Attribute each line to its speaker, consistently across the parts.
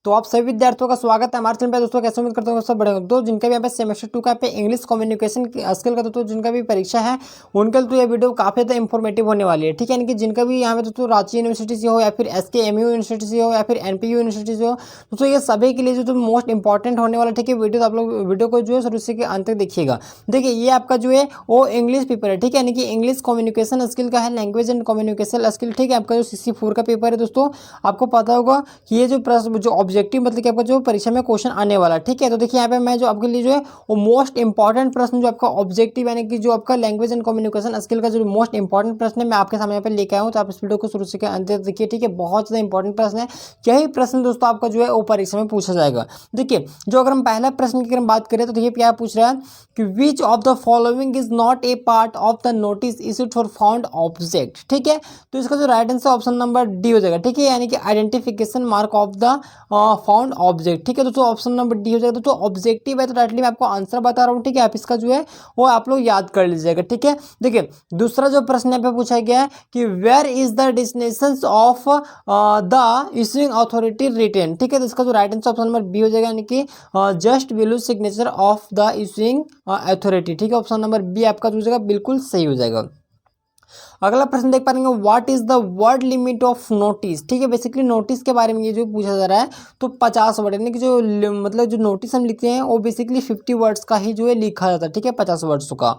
Speaker 1: तो आप सभी विद्यार्थियों का स्वागत है हमारे चैनल पे दोस्तों। कैसे उम्मीद करता हूँ सब बड़े होंगे। तो जिनका भी यहाँ पे सेमेस्टर 2 का पे इंग्लिश कम्युनिकेशन स्किल का दोस्तों जिनका भी परीक्षा है उनके लिए तो ये वीडियो काफ़ी ज़्यादा इंफॉर्मेटिव होने वाली है। ठीक है, यानी कि जिनका भी यहाँ पे दोस्तों रांची यूनिवर्सिटी से हो या फिर SKMU यूनिवर्सिटी से हो या फिर NPU यूनिवर्सिटी से हो, दोस्तों ये सभी के लिए जो मोस्ट इंपॉर्टेंट होने वाला। ठीक है, वीडियो तो आप लोग वीडियो को जो है शुरू से अंत तक देखिएगा। देखिए ये आपका जो है वो इंग्लिश पेपर है। ठीक है, यानी कि इंग्लिश कम्युनिकेशन स्किल का है, लैंग्वेज एंड कम्युनिकेशन स्किल। ठीक है, आपका जो CC4 का पेपर है दोस्तों, आपको पता होगा कि ये जो प्रश्न जो ऑब्जेक्टिव मतलब कि आपका जो परीक्षा में क्वेश्चन आने वाला। ठीक है, तो देखिए यहाँ पे मैं जो आपके लिए जो है वो मोस्ट इंपॉर्टेंट प्रश्न जो आपका ऑब्जेक्टिव यानी कि जो आपका लैंग्वेज एंड कम्युनिकेशन स्किल का जो मोस्ट इंपॉर्टेंट प्रश्न है मैं आपके सामने यहाँ पे लेके आया हूँ। तो आप इस वीडियो को शुरू से अंत तक देखिए। ठीक है, बहुत ज़्यादा इंपॉर्टेंट प्रश्न है। यही प्रश्न दोस्तों आपका जो है वो परीक्षा में पूछा जाएगा। देखिए जो अगर हम पहला प्रश्न की अगर हम बात करें तो देखिए क्या पूछ रहा है कि which of the following is not a part of the notice issued for found object. ठीक है, तो इसका जो right answer option number D हो जाएगा। ठीक है, यानी कि identification mark of the found object. ठीक है दोस्तों, ऑप्शन नंबर डी हो जाएगा। दोस्तों ऑब्जेक्टिव है तो डायरेक्टली मैं आपको आंसर बता रहा हूँ। ठीक है, आप इसका जो है वो आप लोग याद कर लीजिएगा। ठीक है, देखिए दूसरा जो प्रश्न यहाँ पे पूछा गया है कि where is the destination of the issuing authority written. ठीक है, तो इसका जो right answer option number B हो जाएगा, यानी कि just below signature of the issuing authority. ठीक है, ऑप्शन नंबर बी आपका जो हो जाएगा बिल्कुल सही हो जाएगा। अगला प्रश्न देख पाएंगे what is the word limit of notice. ठीक है, बेसिकली नोटिस के बारे में ये जो पूछा जा रहा है तो 50 वर्ड यानी कि जो मतलब जो नोटिस हम लिखते हैं वो बेसिकली 50 वर्ड्स का ही जो है लिखा जाता है। ठीक है, 50 वर्ड्स का।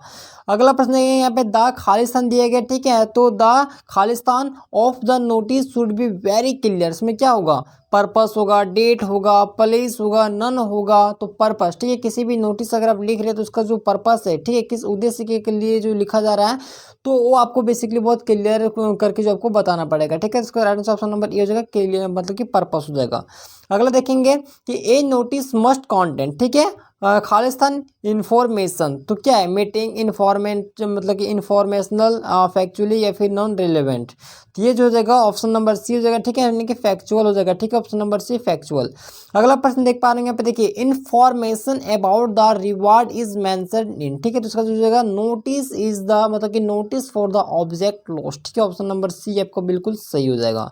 Speaker 1: अगला प्रश्न है यहाँ पे द खालिस्तान दिया गया। ठीक है, तो the Khalistan of the notice should be very clear. इसमें क्या होगा, पर्पस होगा, डेट होगा, प्लेस होगा, नन होगा। तो पर्पस, ठीक है, किसी भी नोटिस अगर आप लिख रहे हैं तो उसका जो पर्पस है, ठीक है, किस उद्देश्य के लिए जो लिखा जा रहा है तो वो आपको बेसिकली बहुत क्लियर करके जो आपको बताना पड़ेगा। ठीक है, इसका right answer option number A हो जाएगा, क्लियर मतलब कि पर्पस हो जाएगा। अगला देखेंगे कि ए नोटिस मस्ट कंटेंट। ठीक है, खालिस्तान इंफॉर्मेशन तो क्या है, मीटिंग इन्फॉर्मेंट मतलब कि इंफॉर्मेशनल, फैक्चुअली या फिर नॉन रिलेवेंट। तो ये जो हो जाएगा ऑप्शन नंबर सी हो जाएगा। ठीक है, यानी कि फैक्चुअल हो जाएगा। ठीक है, ऑप्शन नंबर सी फैक्चुअल। अगला प्रश्न देख पा रहे हैं यहाँ पे, देखिए information about the reward is mentioned in. ठीक है, तो इसका जो हो जाएगा नोटिस इज द मतलब कि notice for the object lost. ठीक है, ऑप्शन नंबर सी आपको बिल्कुल सही हो जाएगा।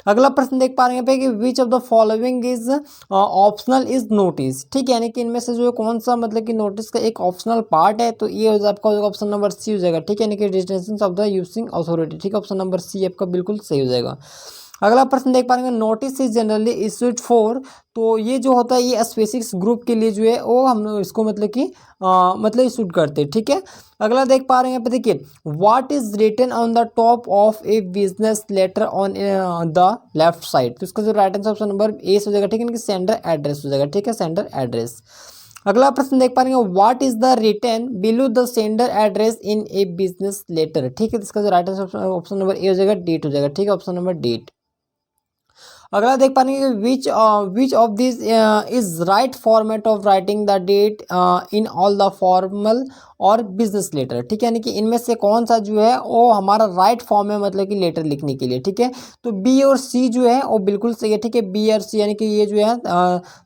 Speaker 1: अगला प्रश्न देख पा रहे हैं यहाँ पे कि which of the following is optional is notice. ठीक है, यानी कि इनमें से जो है कौन सा मतलब कि नोटिस का एक ऑप्शनल पार्ट है, तो ये आपका ऑप्शन नंबर सी हो जाएगा। ठीक है, यानी कि destination of the using authority. ठीक है, ऑप्शन नंबर सी आपका बिल्कुल सही हो जाएगा। अगला प्रश्न देख पाएंगे notice is generally issued for. तो ये जो होता है ये स्पेसिफिक ग्रुप के लिए जो है वो हम लोग इसको मतलब कि मतलब इशूड करते हैं। ठीक है, अगला देख पा रहे हैं यहाँ पे, देखिए what is written on the top of a business letter on the left side. तो इसका जो right answer option number A हो जाएगा। ठीक है, इनकी सेंडर एड्रेस हो जाएगा। ठीक है, सेंडर एड्रेस। अगला प्रश्न देख पा रहे हैं what is the written below the sender address in a business letter. ठीक है, इसका जो right answer option number A हो जाएगा, डेट हो जाएगा। ठीक है, ऑप्शन नंबर डेट। अगला देख पाएंगे which of this is right format of writing the date in all the formal और बिजनेस लेटर। ठीक है, यानी कि इनमें से कौन सा जो है वो हमारा राइट फॉर्म है मतलब कि लेटर लिखने के लिए। ठीक है, तो बी और सी जो है वो बिल्कुल सही है। ठीक है, बी और सी यानी कि ये जो है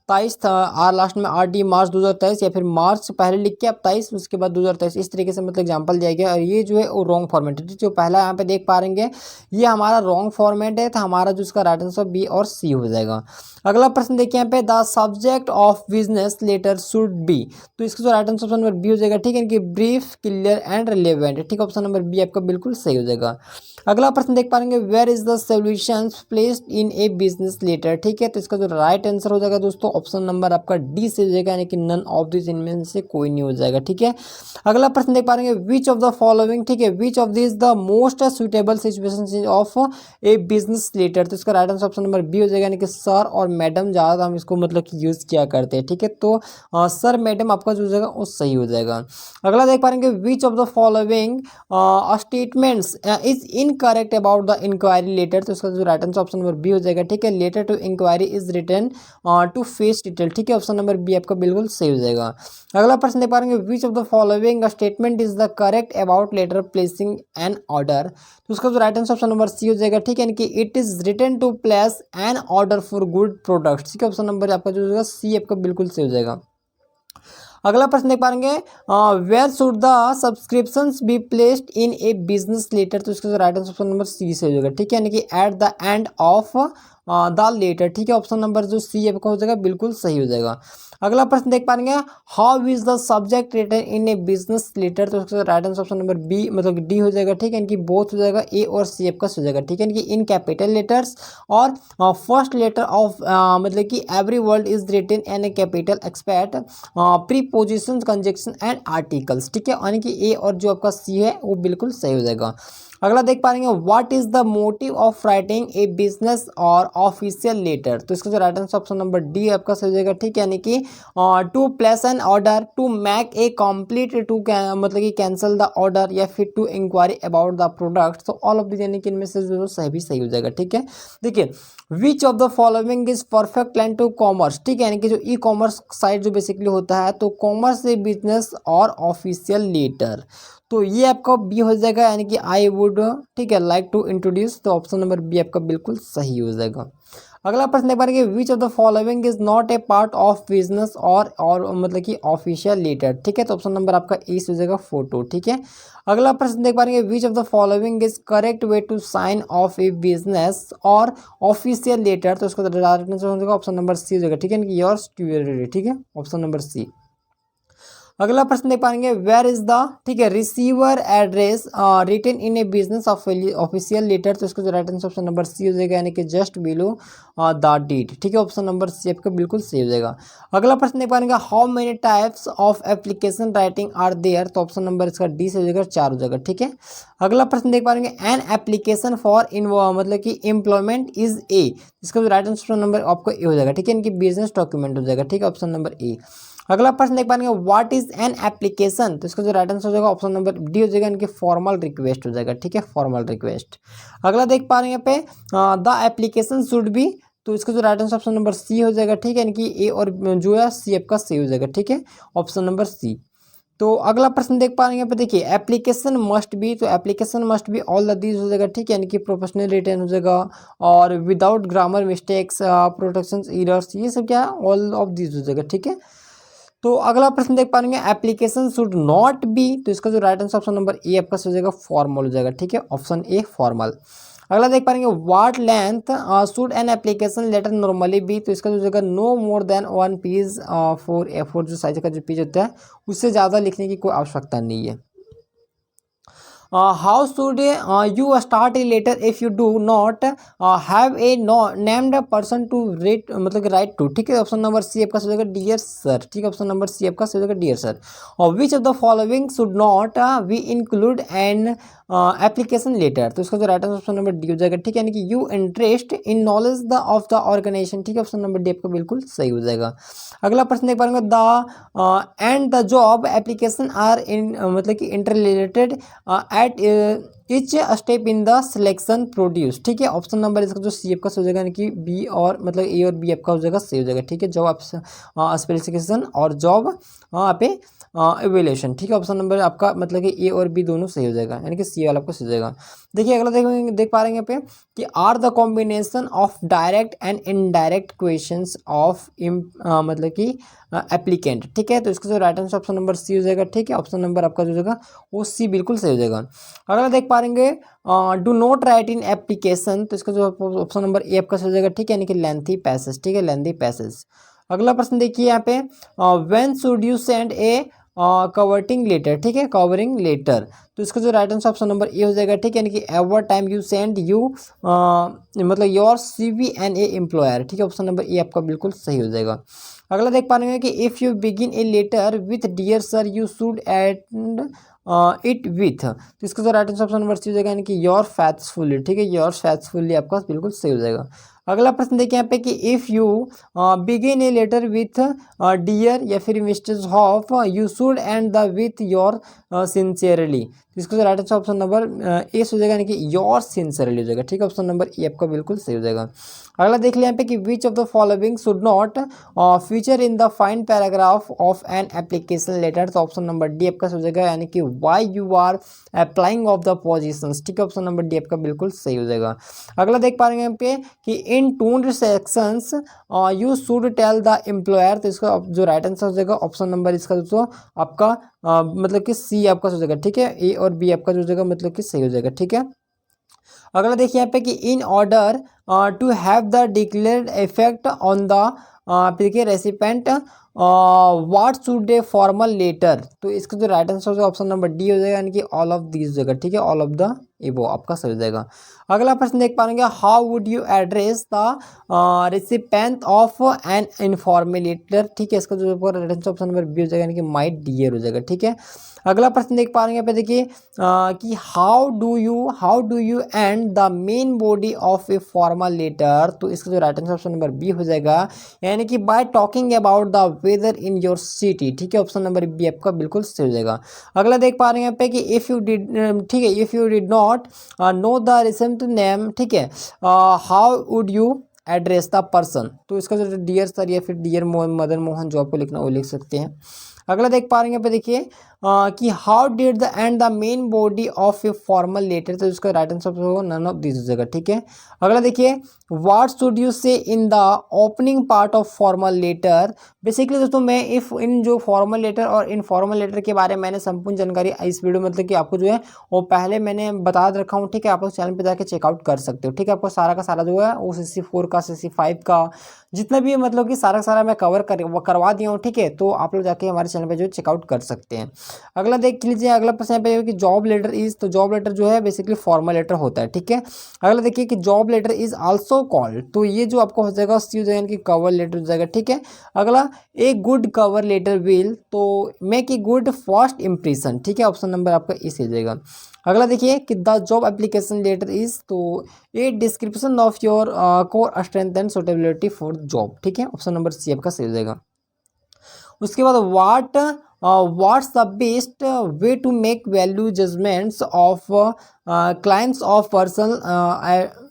Speaker 1: 23 आर लास्ट में RD मार्च 2023 या फिर मार्च पहले लिख के अब 23 उसके बाद 2023 इस तरीके से मतलब एग्जाम्पल दिया गया। और ये जो है वो रॉन्ग फॉर्मेट है। जो पहला यहाँ पे देख पा रहे हैं ये हमारा रॉन्ग फॉर्मेट है, तो हमारा जो इसका राइट आंसर बी और सी हो जाएगा। अगला प्रश्न देखिए यहाँ पे the subject of business letter should be. तो इसका जो right answer option number B हो जाएगा। ठीक है, कि ब्रीफ क्लियर एंड रिलेवेंट। ठीक है, ऑप्शन नंबर बी आपका बिल्कुल सही हो जाएगा। अगला प्रश्न देख पाएंगे where is the solutions placed in a business letter. ठीक है, तो इसका जो राइट आंसर हो जाएगा दोस्तों ऑप्शन नंबर आपका डी से हो जाएगा, यानी कि नन ऑफ दिस इनमें से कोई नहीं हो जाएगा। ठीक है, अगला प्रश्न देख पाएंगे विच ऑफ द फॉलोइंग। ठीक है, which of this the most suitable situation of a business letter. तो इसका right answer option number B हो जाएगा, यानी कि सर और मैडम ज़्यादा हम इसको मतलब कि यूज़ किया करते हैं। ठीक है, तो सर मैडम आपका जो हो जाएगा वो सही हो जाएगा। अगला देख पाएंगे which of the following statements is incorrect about the inquiry letter. तो इसका जो right answer option number B हो जाएगा। ठीक है, letter to inquiry is written to face detail. ठीक है, ऑप्शन नंबर बी आपका बिल्कुल सही हो जाएगा। अगला प्रश्न देख पाएंगे which of the following statement is the correct about letter placing an order. तो उसका जो right answer option number C हो जाएगा। ठीक है, यानी कि it is written to place an order for good product. ठीक है, ऑप्शन नंबर आपका जो होगा सी आपका बिल्कुल सही हो जाएगा। अगला प्रश्न देख पाएंगे where should the subscriptions be placed in a business letter. तो इसका right answer option number C से हो जाएगा। ठीक है, यानी कि at the end of the letter, ठीक है। ऑप्शन नंबर जो सी आपका हो जाएगा बिल्कुल सही हो जाएगा। अगला प्रश्न देख पाएंगे, how is the subject written in a business letter, तो इसका right answer option number B मतलब डी हो जाएगा, ठीक है। इनकी बोथ हो जाएगा, ए और सी आपका हो जाएगा, ठीक है। इनकी इन कैपिटल लेटर्स और फर्स्ट लेटर ऑफ मतलब कि every word is written in a capital expect preposition conjunction and articles, ठीक है। यानी कि ए और जो आपका सी है वो बिल्कुल सही हो जाएगा। अगला देख पाएंगे, what is the motive of writing a business और ऑफिशियल लेटर, तो इसका जो right answer option number D आपका सही हो जाएगा, ठीक है। यानी कि to place an order, to make a complete, to मतलब कि कैंसिल द ऑर्डर, या फिर to inquiry about the product, तो ऑल ऑफ द यानी कि इनमें से जो सही भी सही हो जाएगा, ठीक है। देखिए, which of the following is perfect line to commerce, ठीक है। यानी कि जो ई कॉमर्स साइट जो बेसिकली होता है, तो कॉमर्स से बिजनेस और ऑफिशियल लेटर, तो ये आपका बी हो जाएगा, यानी कि आई वुड, ठीक है, लाइक टू इंट्रोड्यूस, तो ऑप्शन नंबर बी आपका बिल्कुल सही हो जाएगा। अगला प्रश्न देख पाएंगे, which of the following is not a part of business और मतलब कि ऑफिशियल लेटर, ठीक है। तो ऑप्शन नंबर आपका ए हो जाएगा, फोटो, ठीक है। अगला प्रश्न देख पाएंगे, which of the following is correct way to sign off a business और ऑफिशियल लेटर, तो इसको ऑप्शन नंबर सी हो जाएगा, ठीक है। योर्स ट्यूटोरियल, ठीक है, ऑप्शन नंबर सी। अगला प्रश्न देख पाएंगे, वेयर इज द, ठीक है, receiver address written in a business official letter, तो इसको जो right answer option number C हो जाएगा, यानी कि जस्ट बिलो द डीड, ठीक है। ऑप्शन नंबर सी आपका बिल्कुल सही हो जाएगा। अगला प्रश्न देख पाएंगे, how many types of application writing are there, तो ऑप्शन नंबर इसका डी से हो जाएगा, 4 हो जाएगा, ठीक है। अगला प्रश्न देख पाएंगे, एन एप्लीकेशन फॉर इन मतलब कि एम्प्लॉयमेंट इज ए, इसका जो राइट आंसर नंबर आपको ए हो जाएगा, ठीक है। इनकी बिजनेस डॉक्यूमेंट हो जाएगा, ठीक है, ऑप्शन नंबर ए। अगला प्रश्न देख पाएंगे, व्हाट इज एन एप्लीकेशन, तो इसका जो राइट आंसर हो जाएगा ऑप्शन नंबर डी हो जाएगा, इनकी फॉर्मल रिक्वेस्ट हो जाएगा, ठीक है, फॉर्मल रिक्वेस्ट। अगला देख पा रहे हैं यहाँ पे, द एप्लीकेशन शुड बी, तो इसका जो right answer option number C हो जाएगा, ठीक है। इनकी ए और जो है सी आपका सी हो जाएगा, ठीक है, ऑप्शन नंबर सी। तो अगला प्रश्न देख पा रहे हैं यहाँ पे, देखिए, एप्लीकेशन मस्ट बी, तो application must be all the these हो जाएगा, ठीक है। यानी कि प्रोफेशनल रिटर्न हो जाएगा, और without grammar mistakes, protection errors, ये सब क्या है, ऑल ऑफ दीज हो जाएगा, ठीक है। तो अगला प्रश्न देख पाएंगे, एप्लीकेशन शुड नॉट बी, तो इसका जो राइट आंसर ऑप्शन नंबर ए आपका हो जाएगा, फॉर्मल हो जाएगा, ठीक है, ऑप्शन ए फॉर्मल। अगला देख पाएंगे, what length should an application letter normally be, तो इसका जो जाएगा, no more than 1 page for A4 जो साइज का जो पेज होता है, उससे ज़्यादा लिखने की कोई आवश्यकता नहीं है। How should you start a letter if you do not have a named person to write मतलब राइट टू, ठीक है। ऑप्शन नंबर सी आपका हो जाएगा, डियर सर, ठीक है, ऑप्शन नंबर सी आपका हो जाएगा, डियर सर। और which of the following should not we include an application letter, तो इसका जो right answer option number D हो जाएगा, ठीक है। यानी कि you interest in knowledge the of the organisation, ठीक है, ऑप्शन नंबर डी आपका बिल्कुल सही हो जाएगा। अगला प्रश्न देख पाएंगे, the end the job application are in मतलब कि interrelated at each step in the selection produce, ठीक है। ऑप्शन नंबर इसका जो सी आपका हो जाएगा, यानी कि बी और मतलब ए और बी आपका हो जाएगा, सही हो जाएगा, ठीक है। जॉब स्पेसिफिकेशन और जॉब पे एवेल्यूशन, ठीक है। ऑप्शन नंबर आपका मतलब कि ए और बी दोनों सही हो जाएगा, यानी कि सी वाला आपको सही हो जाएगा। देखिए, अगला देख पा रहे हैं यहाँ पे कि are the combination of direct and indirect questions of मतलब कि एप्लीकेंट, ठीक है। तो इसका जो right answer option number C हो जाएगा, ठीक है। ऑप्शन नंबर आपका जो हो जाएगा वो सी बिल्कुल सही हो जाएगा। अगला देख पाएंगे, do not right in application, तो इसका जो ऑप्शन नंबर ए आपका हो जाएगा, ठीक है, यानी कि लेंथी पैसेज, ठीक है, लेंथी पैसेज। अगला प्रश्न देखिए यहाँ पे, when should you send a covering letter, ठीक है, कवरिंग लेटर, तो इसका जो right answer option number A हो जाएगा, ठीक है। यानी कि ever time you send you मतलब your CV and a employer, ठीक है, ऑप्शन नंबर ए आपका बिल्कुल सही हो जाएगा। अगला देख पा रहे हैं कि if you begin a letter with dear sir you should end it with, तो इसका जो right answer option number C हो जाएगा, यानी कि योर फैथफुली, ठीक है, योर फैथफुली आपका बिल्कुल सही हो जाएगा। अगला प्रश्न देखिए यहाँ पे कि if you begin a letter with dear या फिर mister Hoff you should end the with your sincerely, तो इसका जो right answer option number A हो जाएगा, यानी कि योर सिंसियरली हो जाएगा, ठीक है, ऑप्शन नंबर ए आपका बिल्कुल सही हो जाएगा। अगला देख लिया यहाँ पे कि which of the following should not feature in the fine paragraph of an application letter, तो ऑप्शन नंबर डी आपका हो जाएगा, यानी कि why you are applying of the positions, ठीक है, ऑप्शन नंबर डी आपका बिल्कुल सही हो जाएगा। अगला देख पा रहे हैं यहाँ पे कि in tuned sections you should tell the employer, तो इसका जो राइट आंसर हो जाएगा ऑप्शन नंबर इसका जो आपका मतलब कि सी आपका हो जाएगा, ठीक है। ए और बी आपका जो हो जाएगा मतलब कि सही हो जाएगा, ठीक है। अगला देखिए यहाँ पे कि in order to have the declared effect on the देखिए recipient what should a formal letter. तो इसका जो राइट आंसर होगा ऑप्शन नंबर डी हो जाएगा, यानी कि ऑल ऑफ दीज हो जाएगा। ठीक है, ऑल ऑफ द एबो आपका सही हो जाएगा। अगला प्रश्न देख पाएंगे, how would you address the recipient of an informal letter. ठीक है, इसका जो right answer option number B हो जाएगा, यानी कि माय डियर हो जाएगा। ठीक है, अगला प्रश्न देख पा रहे हैं यहाँ पे देखिए कि how do you end the main body of a formal letter. तो इसका जो right answer option number B हो जाएगा, यानी कि by talking about the weather in your city. ठीक है, ऑप्शन नंबर बी आपका बिल्कुल सही हो जाएगा। अगला देख पा रहे हैं यहाँ पे कि इफ यू डिड, ठीक है, if you did not know the recent name, ठीक है, how would you address the person. तो इसका जो डियर सर या फिर डियर मदन मोहन जो आपको लिखना वो लिख सकते हैं। अगला देख पा रहे हैं यहाँ पे देखिए कि how did the end the main body of a formal letter. तो इसका राइट आंसर होगा नन ऑफ दिस हो जाएगा। ठीक है, अगला देखिए what should you say in the opening part of formal letter. Basically दोस्तों मैं इफ इन जो फॉर्मल लेटर और इनफॉर्मल लेटर के बारे में मैंने संपूर्ण जानकारी इस वीडियो मतलब कि आपको जो है वो पहले मैंने बता रखा हूँ। ठीक है, आप लोग चैनल पे जाके चेकआउट कर सकते हो। ठीक है, आपको सारा का सारा जो है वो CC4 का CC5 का जितना भी मतलब कि सारा का सारा मैं कवर करवा दिया हूँ। ठीक है, तो आप लोग जाके हमारे चैनल पे जो चेकआउट कर सकते हैं। अगला देख लीजिए, अगला प्रश्न यहाँ पे कि जॉब लेटर इज, तो जॉब लेटर जो है बेसिकली फॉर्मल लेटर होता है। ठीक है, अगला देखिए कि job letter is also called. तो ये जो आपको हो जाएगा सी हो जाएगा कि कवर लेटर हो जाएगा। ठीक है, अगला a good cover letter will to make a good first impression. ठीक है, ऑप्शन नंबर आपका इस हो जाएगा। अगला देखिए कि the job application letter is, तो a description of your core strength and suitability for job. ठीक है, ऑप्शन नंबर सी आपका सही हो जाएगा। उसके बाद what's the best way to make value judgments of clients of person.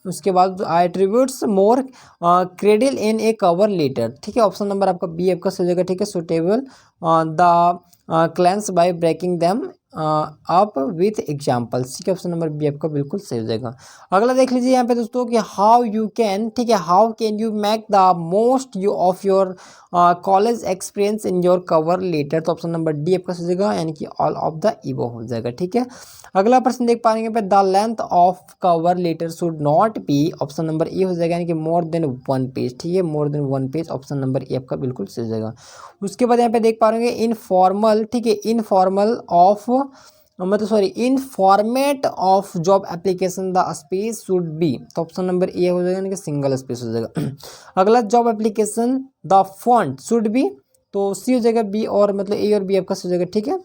Speaker 1: उसके बाद attributes more credible in a cover letter. ठीक है, ऑप्शन नंबर आपका बी आपका सही हो जाएगा। ठीक है, suitable the clients by breaking them up with examples. ठीक है, ऑप्शन नंबर बी आपका बिल्कुल सही हो जाएगा। अगला देख लीजिए यहाँ पे दोस्तों कि हाउ यू कैन, ठीक है, how can you make the most you of your college experience in your cover letter. तो ऑप्शन नंबर डी आपका सही हो जाएगा, यानी कि ऑल ऑफ द इवो हो जाएगा। ठीक है, अगला प्रश्न देख पाएंगे पे the length of cover letter should not be. Option number A हो जाएगा, यानी कि मोर देन 1 पेज। ठीक है, मोर देन 1 पेज, ऑप्शन नंबर ए आपका बिल्कुल सही हो जाएगा। उसके बाद यहाँ पे देख पाएंगे इनफॉर्मल, ठीक है, इनफॉर्मल ऑफ मतलब sorry in format of job application the space should be. तो ऑप्शन नंबर ए हो जाएगा, यानी कि सिंगल स्पेस हो जाएगा। अगला job application the font should be, तो सी हो जाएगा, बी और मतलब ए और बी आपका हो जाएगा। ठीक है,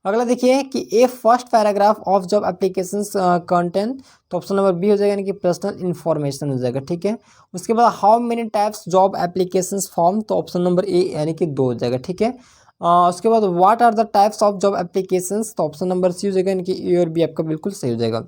Speaker 1: अगला देखिए कि a first paragraph of job application content. तो ऑप्शन नंबर बी हो जाएगा, यानी कि पर्सनल इन्फॉर्मेशन हो जाएगा। ठीक है, उसके बाद how many types job application form. तो ऑप्शन नंबर ए यानी कि 2 हो जाएगा। ठीक है, उसके बाद what are the types of job applications. तो ऑप्शन नंबर सी हो जाएगा, यानी कि ए और बी आपका बिल्कुल सही हो जाएगा।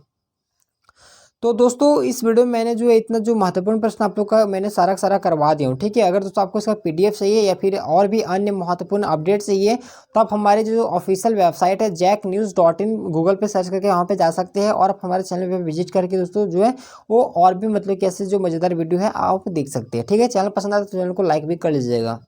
Speaker 1: तो दोस्तों इस वीडियो में मैंने जो इतना जो महत्वपूर्ण प्रश्न आप लोग का मैंने सारा का सारा करवा दिया हूँ। ठीक है, अगर दोस्तों आपको इसका PDF चाहिए या फिर और भी अन्य महत्वपूर्ण अपडेट चाहिए तो आप हमारे जो ऑफिशियल वेबसाइट है jacknews.in गूगल पे सर्च करके वहाँ पे जा सकते हैं और आप हमारे चैनल पे विजिट करके दोस्तों जो है वो और भी मतलब कैसे जो मज़ेदार वीडियो है आप देख सकते हैं। ठीक है, चैनल पसंद आए तो चैनल को लाइक भी कर लीजिएगा।